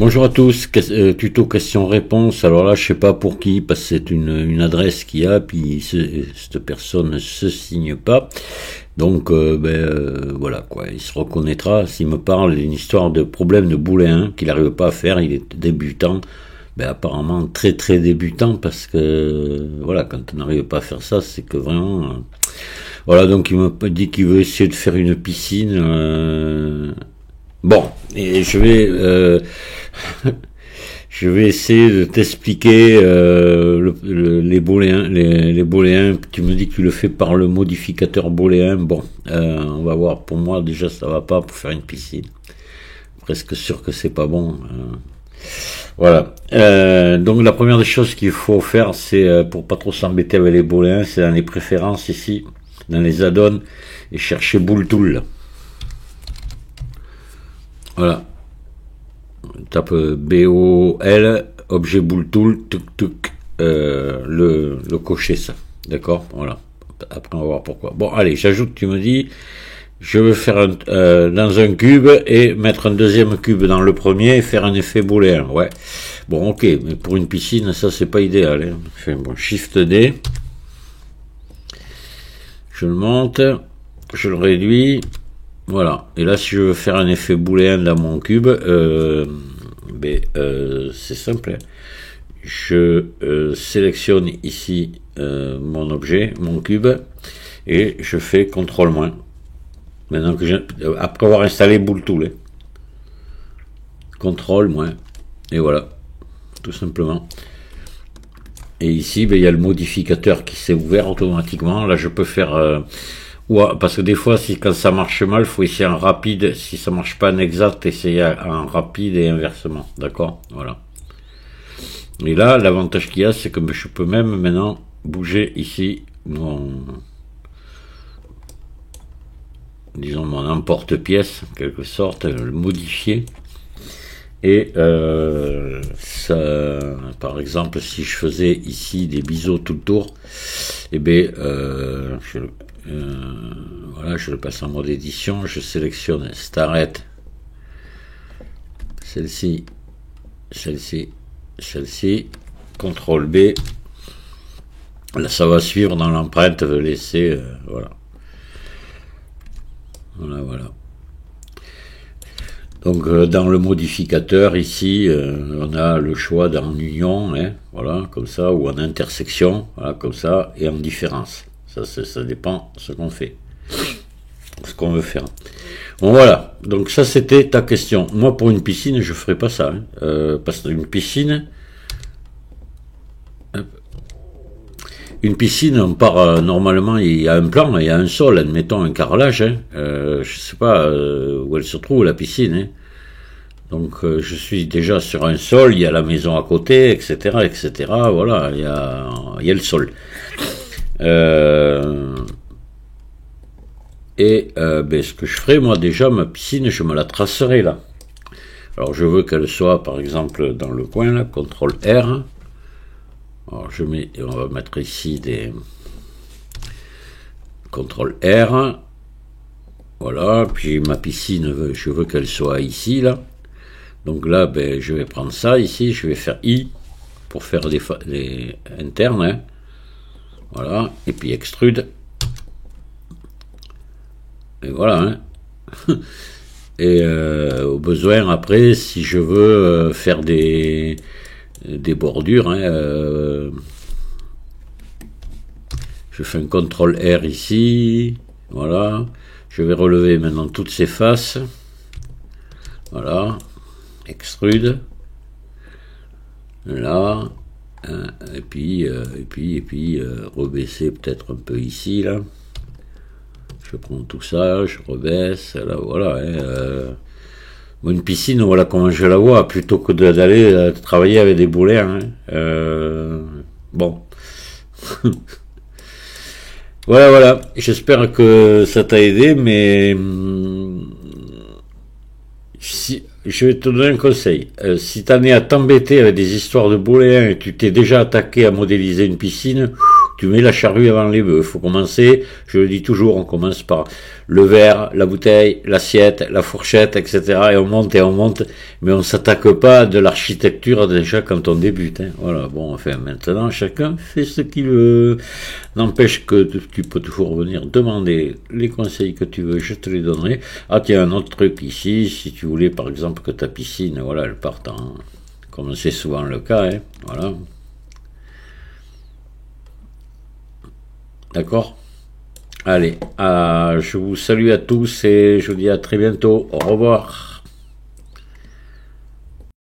Bonjour à tous, tuto question-réponse. Alors là, je sais pas pour qui, parce que c'est une adresse qu'il y a, puis cette personne ne se signe pas. Donc, voilà quoi, il se reconnaîtra s'il me parle d'une histoire de problème de booléen qu'il n'arrive pas à faire. Il est débutant, apparemment très très débutant, parce que voilà, quand on n'arrive pas à faire ça, c'est que vraiment voilà. Donc il m'a dit qu'il veut essayer de faire une piscine. Bon, et je vais essayer de t'expliquer les booléens, les booléens. Tu me dis que tu le fais par le modificateur booléen. Bon, on va voir. Pour moi, déjà, ça va pas pour faire une piscine. Presque sûr que c'est pas bon. Voilà. Donc la première des choses qu'il faut faire, c'est pour pas trop s'embêter avec les booléens, c'est dans les préférences ici, dans les add-ons, et chercher Booltool. Voilà. Tape BOL, objet Booltool, le cocher ça. D'accord? Voilà. Après, on va voir pourquoi. Bon, allez, j'ajoute, tu me dis, je veux faire dans un cube et mettre un deuxième cube dans le premier et faire un effet booléen. Ouais. Bon, ok, mais pour une piscine, ça, c'est pas idéal. Hein. Je fais bon, Shift D. Je le monte, je le réduis. Voilà. Et là, si je veux faire un effet booléen dans mon cube, c'est simple. Je sélectionne ici mon objet, mon cube, et je fais CTRL-. Maintenant que après avoir installé Booltool, CTRL-. Et voilà, tout simplement. Et ici, il y a le modificateur qui s'est ouvert automatiquement. Là, je peux faire parce que des fois, quand ça marche mal, il faut essayer en rapide. Si ça marche pas en exact, essayer en rapide et inversement. D'accord? Voilà. Et là, l'avantage qu'il y a, c'est que je peux même maintenant bouger ici mon emporte-pièce, en quelque sorte, le modifier. Et ça, par exemple, si je faisais ici des biseaux tout le tour, voilà, je le passe en mode édition, je sélectionne Starret, celle-ci, CTRL B, là ça va suivre dans l'empreinte, laisser, voilà. Voilà. Donc dans le modificateur ici, on a le choix dans union, voilà, comme ça, ou en intersection, voilà, comme ça, et en différence. Ça dépend de ce qu'on fait, ce qu'on veut faire. Bon voilà, donc ça c'était ta question. Moi pour une piscine, je ferai pas ça, parce qu'une piscine, on part normalement, il y a un plan, il y a un sol, admettons un carrelage, je sais pas où elle se trouve la piscine, donc je suis déjà sur un sol, il y a la maison à côté, etc., voilà, il y a le sol. Ce que je ferai, moi déjà, ma piscine, je me la tracerai là. Alors je veux qu'elle soit par exemple dans le coin là, CTRL R. Alors on va mettre ici des CTRL R. Voilà, puis ma piscine, je veux qu'elle soit ici là. Donc là, je vais prendre ça ici, je vais faire I pour faire des internes. Voilà, et puis extrude. Et voilà. Et au besoin, après, si je veux faire des bordures, je fais un CTRL R ici. Voilà. Je vais relever maintenant toutes ces faces. Voilà. Extrude. Là. Et puis rebaisser peut-être un peu ici là. Je prends tout ça, je rebaisse là, voilà. Une piscine, voilà comment je la vois, plutôt que d'aller travailler avec des booléens. Bon. Voilà. J'espère que ça t'a aidé, mais si je vais te donner un conseil. Si t'en es à t'embêter avec des histoires de booléens et tu t'es déjà attaqué à modéliser une piscine, tu mets la charrue avant les bœufs. Faut commencer, je le dis toujours, on commence par le verre, la bouteille, l'assiette, la fourchette, etc. Et on monte, mais on s'attaque pas de l'architecture déjà quand on débute. Hein. Voilà, bon, enfin, maintenant, chacun fait ce qu'il veut. N'empêche que tu peux toujours venir demander les conseils que tu veux, je te les donnerai. Ah, tiens, un autre truc ici, si tu voulais, par exemple, que ta piscine, voilà, elle parte en, comme c'est souvent le cas, hein, voilà. D'accord? Allez, je vous salue à tous et je vous dis à très bientôt. Au revoir.